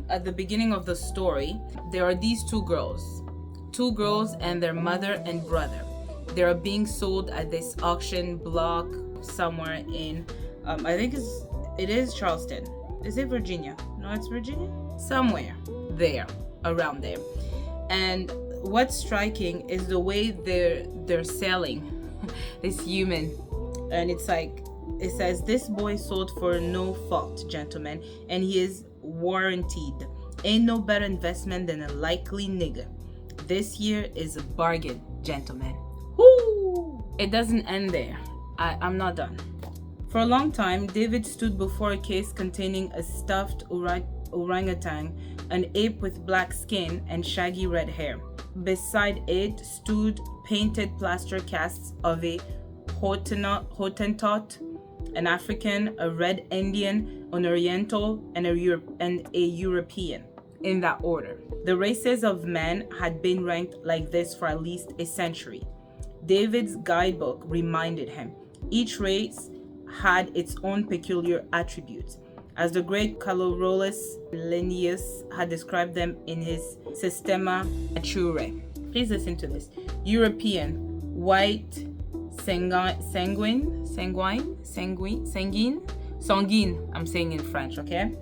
A: At the beginning of the story, there are these two girls and their mother and brother. They are being sold at this auction block somewhere in, I think it is Charleston. Is it Virginia? No, it's Virginia? Somewhere there, around there. And what's striking is the way they're selling this human. And it's like, it says, this boy sold for no fault, gentlemen, and he is warranted. Ain't no better investment than a likely nigger. This here is a bargain, gentlemen. Woo! It doesn't end there. I'm not done. For a long time, David stood before a case containing a stuffed orangutan, an ape with black skin and shaggy red hair. Beside it stood painted plaster casts of a Hottentot, an African, a Red Indian, an Oriental, and a European, in that order. The races of men had been ranked like this for at least a century. David's guidebook reminded him each race had its own peculiar attributes, as the great Calorolus Linnaeus had described them in his Systema Naturae. Please listen to this. European, white, sanguine, I'm saying in French, okay?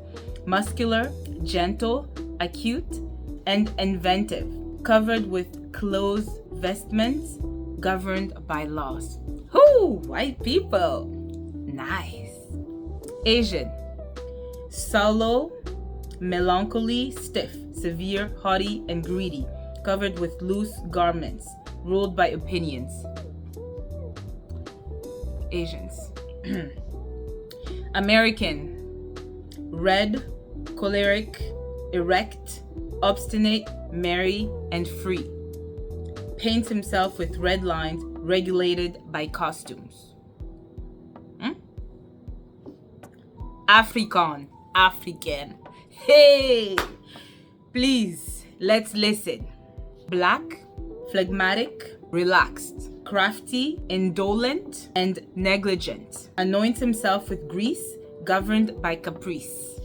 A: Muscular, gentle, acute, and inventive, covered with clothes, vestments, governed by laws. Whoo, white people. Nice. Asian, sallow, melancholy, stiff, severe, haughty, and greedy, covered with loose garments, ruled by opinions. Asians. American, red, choleric, erect, obstinate, merry, and free. Paints himself with red lines regulated by costumes. African. Hey! Please, let's listen. Black, phlegmatic, relaxed, crafty, indolent, and negligent. Anoints himself with grease, governed by caprice.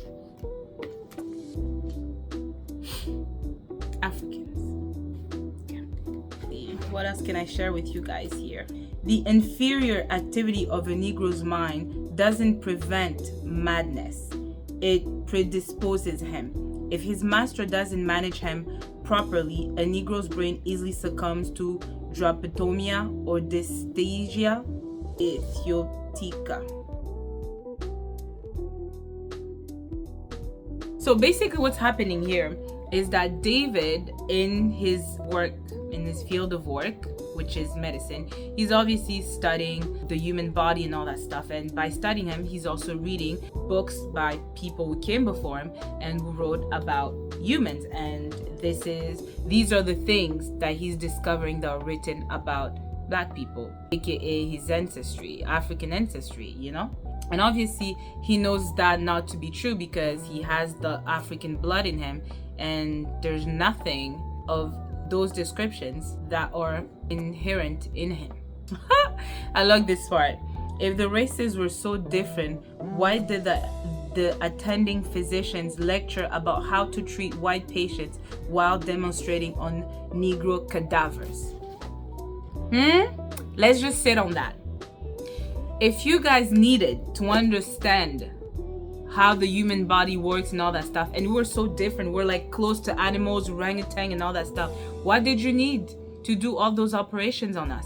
A: Africans. What else can I share with you guys here? The inferior activity of a Negro's mind doesn't prevent madness. It predisposes him. If his master doesn't manage him properly, a Negro's brain easily succumbs to drapetomia or dysphagia ethiotica. So basically what's happening here is that David, in his work, in his field of work, which is medicine, he's obviously studying the human body and all that stuff. And by studying him, he's also reading books by people who came before him and who wrote about humans. And these are the things that he's discovering that are written about Black people, aka his ancestry, African ancestry, you know? And obviously he knows that not to be true because he has the African blood in him, and there's nothing of those descriptions that are inherent in him. I love this part. If the races were so different, why did the attending physicians lecture about how to treat white patients while demonstrating on Negro cadavers? Let's just sit on that. If you guys needed to understand how the human body works and all that stuff, and we're so different, we're like close to animals, orangutan and all that stuff, what did you need to do all those operations on us?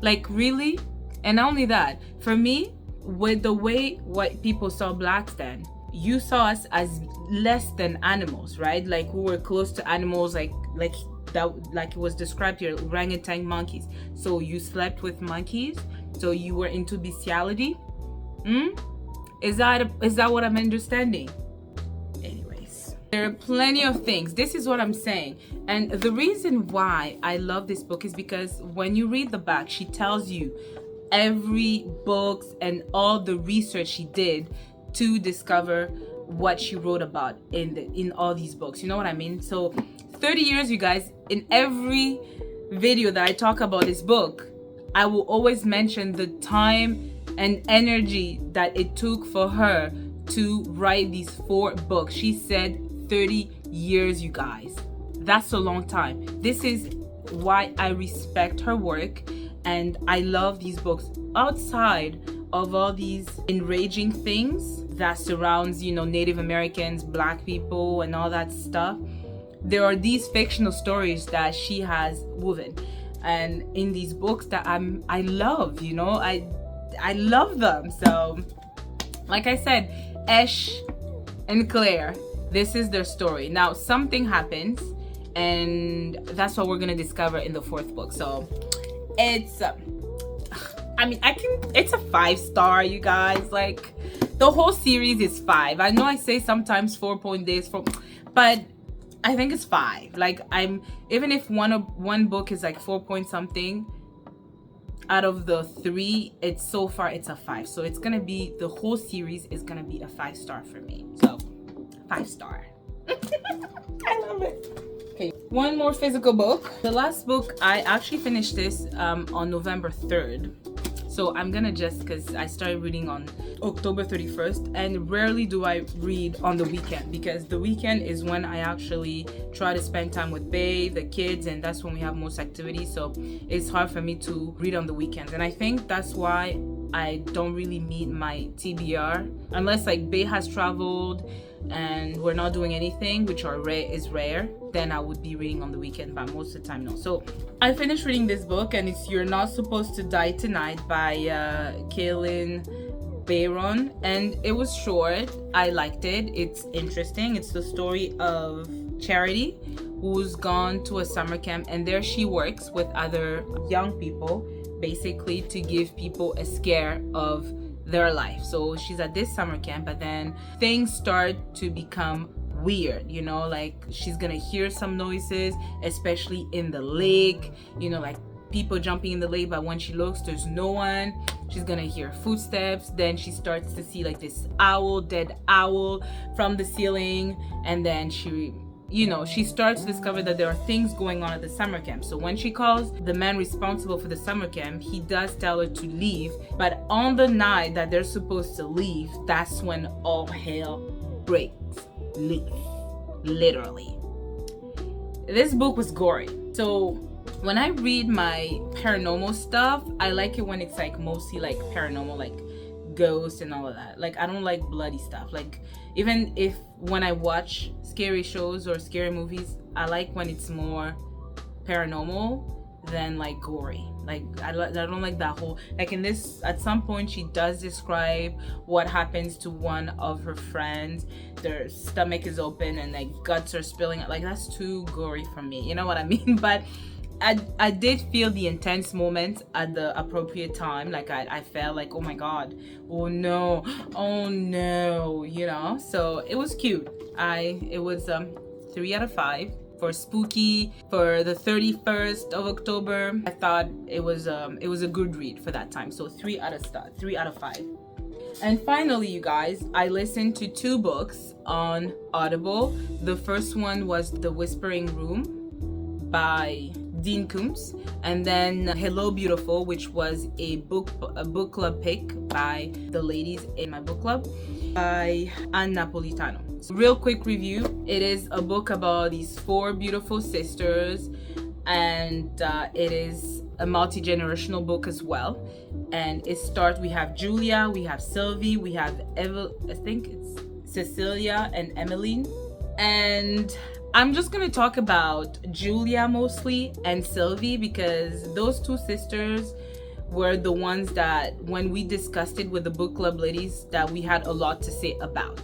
A: Like, really? And not only that, for me, with the way white people saw Blacks then, you saw us as less than animals, right? Like, we were close to animals, like it was described here, orangutan, monkeys. So you slept with monkeys, so you were into bestiality. Is that what I'm understanding? Anyways, there are plenty of things. This is what I'm saying. And the reason why I love this book is because when you read the back, she tells you every books and all the research she did to discover what she wrote about in all these books. You know what I mean? So 30 years, you guys, in every video that I talk about this book, I will always mention the time and energy that it took for her to write these 4 books. She said 30 years, you guys. That's a long time. This is why I respect her work and I love these books. Outside of all these enraging things that surrounds, Native Americans, Black people and all that stuff, there are these fictional stories that she has woven. And in these books that I love, I love them. So, like I said, Esh and Claire, this is their story. Now, something happens, and that's what we're gonna discover in the 4th book. So, it's, it's a 5-star, you guys. Like, the whole series is 5. I know I say sometimes 4 point this, but I think it's 5. Like, even if one book is like 4 point something, out of the 3, it's a 5. So it's gonna be, the whole series is gonna be a 5-star for me. So 5-star. I love it. Okay, one more physical book. The last book, I actually finished this on November 3rd. So I'm gonna because I started reading on October 31st, and rarely do I read on the weekend because the weekend is when I actually try to spend time with Bae, the kids, and that's when we have most activities. So it's hard for me to read on the weekends, and I think that's why I don't really meet my TBR unless like Bae has traveled and we're not doing anything, which is rare. Then I would be reading on the weekend, but most of the time no. So I finished reading this book, and it's You're Not Supposed to Die Tonight by Kailyn Bayron, and it was short. I liked it. It's interesting. It's the story of Charity, who's gone to a summer camp, and there she works with other young people, basically to give people a scare of their life. So she's at this summer camp, but then things start to become weird, you know, like she's gonna hear some noises, especially in the lake, you know, like people jumping in the lake, but when she looks, there's no one. She's gonna hear footsteps. Then she starts to see like this dead owl from the ceiling, and then she starts to discover that there are things going on at the summer camp. So when she calls the man responsible for the summer camp, he does tell her to leave, but on the night that they're supposed to leave, that's when all hell breaks loose, literally. This book was gory. So when I read my paranormal stuff, I like it when it's like mostly like paranormal, like ghosts and all of that. Like I don't like bloody stuff. Like even if when I watch scary shows or scary movies, I like when it's more paranormal than like gory. Like I don't like that whole, like in this, at some point she does describe what happens to one of her friends. Their stomach is open and like guts are spilling out. Like that's too gory for me, you know what I mean? But I did feel the intense moments at the appropriate time. Like I felt like, oh my god, oh no, you know. So it was cute. It was 3 out of 5 for spooky for the 31st of October. I thought it was a good read for that time. So 3 out of 5. And finally, you guys, I listened to 2 books on Audible. The first one was The Whispering Room by Dean Koontz, and then Hello Beautiful, which was a book club pick by the ladies in my book club by Ann Napolitano. So real quick review. It is a book about these 4 beautiful sisters, and it is a multi-generational book as well. And we have Julia, we have Sylvie, we have I think it's Cecilia and Emmeline. And I'm just going to talk about Julia mostly and Sylvie, because those 2 sisters were the ones that when we discussed it with the book club ladies that we had a lot to say about.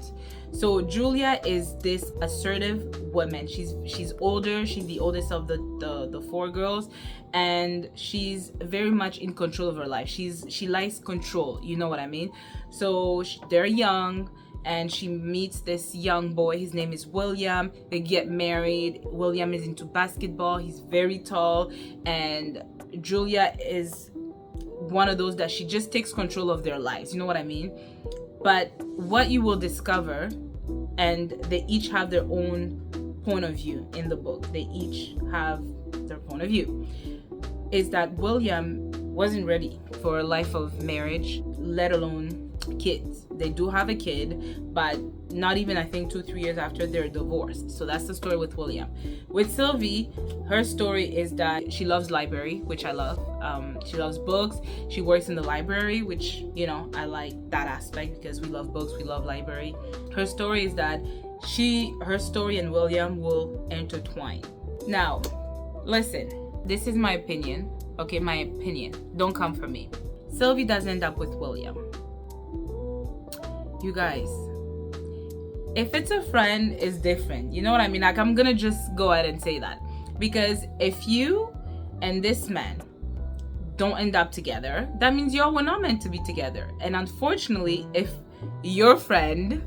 A: So Julia is this assertive woman. She's older. She's the oldest of the 4 girls, and she's very much in control of her life. She likes control, you know what I mean? So they're young, and she meets this young boy. His name is William. They get married. William is into basketball. He's very tall, and Julia is one of those that she just takes control of their lives, you know what I mean? But what you will discover, and they each have their own point of view in the book. They each have their point of view. Is that William wasn't ready for a life of marriage, let alone kids. They do have a kid, but not even, I think, 2-3 years after they're divorced. So that's the story with William. With Sylvie, her story is that she loves library, which I love. She loves books. She works in the library, which, you know, I like that aspect because we love books, we love library. Her story is that her story and William will intertwine. Now, listen, this is my opinion. Okay, my opinion. Don't come for me. Sylvie does end up with William. You guys, if it's a friend, it's different. You know what I mean? Like, I'm gonna just go ahead and say that. Because if you and this man don't end up together, that means y'all were not meant to be together. And unfortunately, if your friend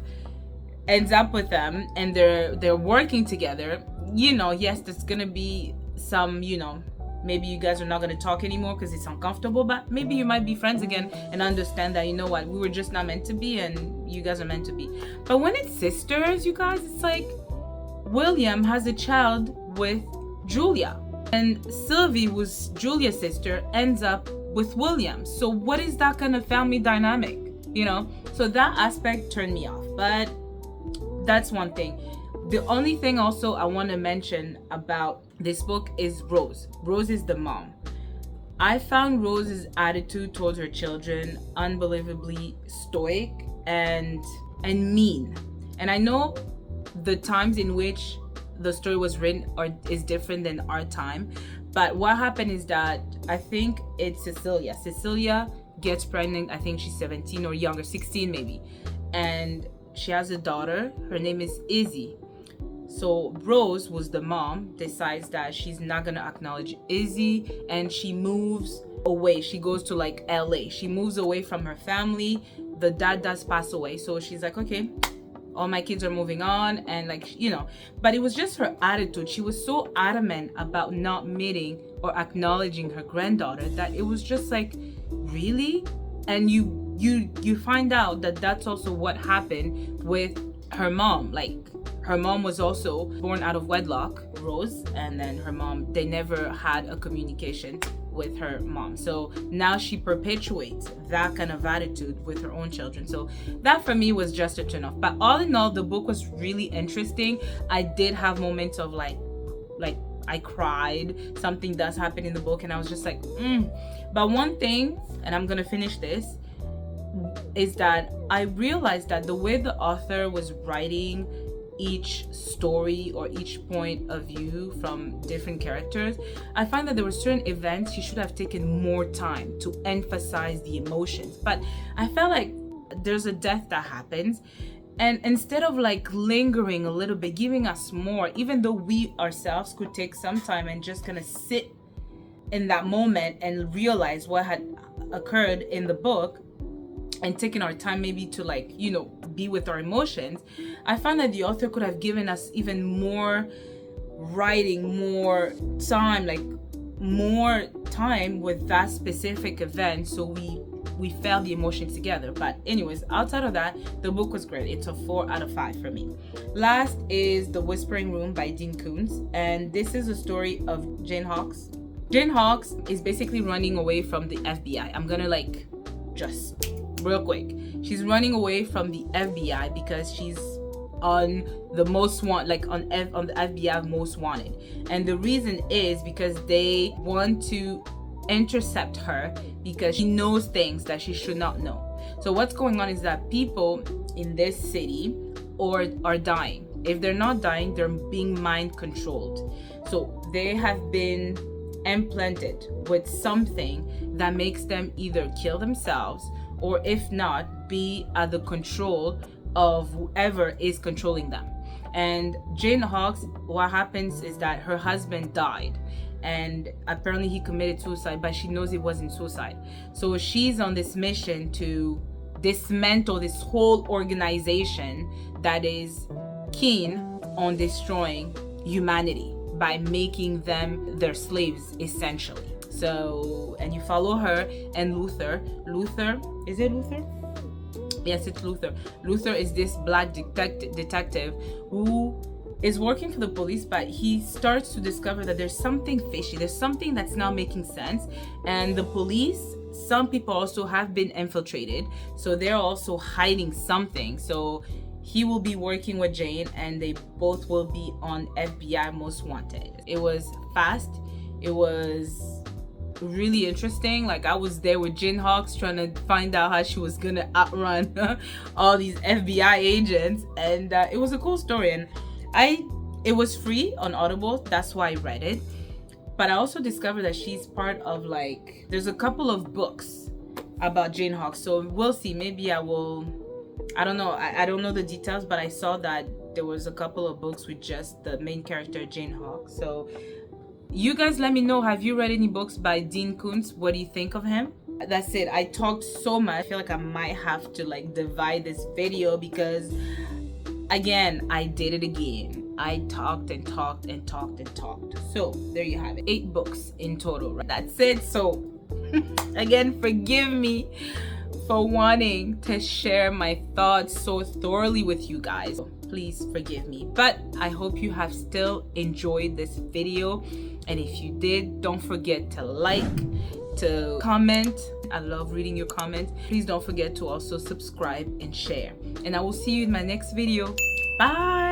A: ends up with them and they're working together, you know, yes, there's gonna be some, you know, maybe you guys are not going to talk anymore because it's uncomfortable, but maybe you might be friends again and understand that, you know what, we were just not meant to be and you guys are meant to be. But when it's sisters, you guys, it's like William has a child with Julia, and Sylvie, who's Julia's sister, ends up with William. So what is that kind of family dynamic, you know? So that aspect turned me off, but that's one thing. The only thing also I want to mention about this book is Rose. Rose is the mom. I found Rose's attitude towards her children unbelievably stoic and mean. And I know the times in which the story was written is different than our time. But what happened is that I think it's Cecilia. Cecilia gets pregnant. I think she's 17 or younger, 16 maybe. And she has a daughter. Her name is Izzy. So Rose, was the mom, decides that she's not gonna acknowledge Izzy, and she moves away. She goes to like LA. She moves away from her family. The dad does pass away, so she's like, okay, all my kids are moving on, and like, you know, but it was just her attitude. She was so adamant about not meeting or acknowledging her granddaughter that it was just like, really? And you find out that that's also what happened with her mom. Like, her mom was also born out of wedlock, Rose, and then her mom, they never had a communication with her mom. So now she perpetuates that kind of attitude with her own children. So that for me was just a turn off. But all in all, the book was really interesting. I did have moments of like I cried. Something does happen in the book and I was just like, But one thing, and I'm gonna finish this, is that I realized that the way the author was writing each story or each point of view from different characters, I find that there were certain events she should have taken more time to emphasize the emotions. But I felt like there's a death that happens, and instead of like lingering a little bit, giving us more, even though we ourselves could take some time and just kind of sit in that moment and realize what had occurred in the book, and taking our time maybe to like, you know, be with our emotions, I found that the author could have given us even more writing, more time, like more time with that specific event, so we felt the emotions together. But anyways, outside of that, the book was great. It's a 4 out of 5 for me. Last is The Whispering Room by Dean Koontz, and this is a story of Jane Hawkes. Jane Hawkes is basically running away from the FBI. I'm gonna like just real quick. She's running away from the FBI because she's on the most want, like on the FBI most wanted, and the reason is because they want to intercept her because she knows things that she should not know. So what's going on is that people in this city are dying. If they're not dying, they're being mind controlled. So they have been implanted with something that makes them either kill themselves, or if not, be at the control of whoever is controlling them. And Jane Hawkes, what happens is that her husband died, and apparently he committed suicide, but she knows it wasn't suicide. So she's on this mission to dismantle this whole organization that is keen on destroying humanity by making them their slaves, essentially. So, and you follow her and Luther, is it Luther? Yes, it's Luther. Luther is this black detective who is working for the police, but he starts to discover that there's something fishy. There's something that's not making sense. And the police, some people also have been infiltrated, so they're also hiding something. So he will be working with Jane, and they both will be on FBI Most Wanted. It was fast. It was really interesting. Like, I was there with Jane Hawkes trying to find out how she was gonna outrun all these FBI agents, and it was a cool story. And it was free on Audible, that's why I read it. But I also discovered that she's part of, like, there's a couple of books about Jane Hawkes, so we'll see. Maybe I don't know, I don't know the details, but I saw that there was a couple of books with just the main character Jane Hawkes. So you guys let me know, have you read any books by Dean Koontz? What do you think of him? That's it. I talked so much. I feel like I might have to like divide this video because, again, I did it again. I talked and talked and talked and talked. So there you have it. 8 books in total. Right? That's it. So again, forgive me for wanting to share my thoughts so thoroughly with you guys. Please forgive me. But I hope you have still enjoyed this video. And if you did, don't forget to like, to comment. I love reading your comments. Please don't forget to also subscribe and share. And I will see you in my next video. Bye.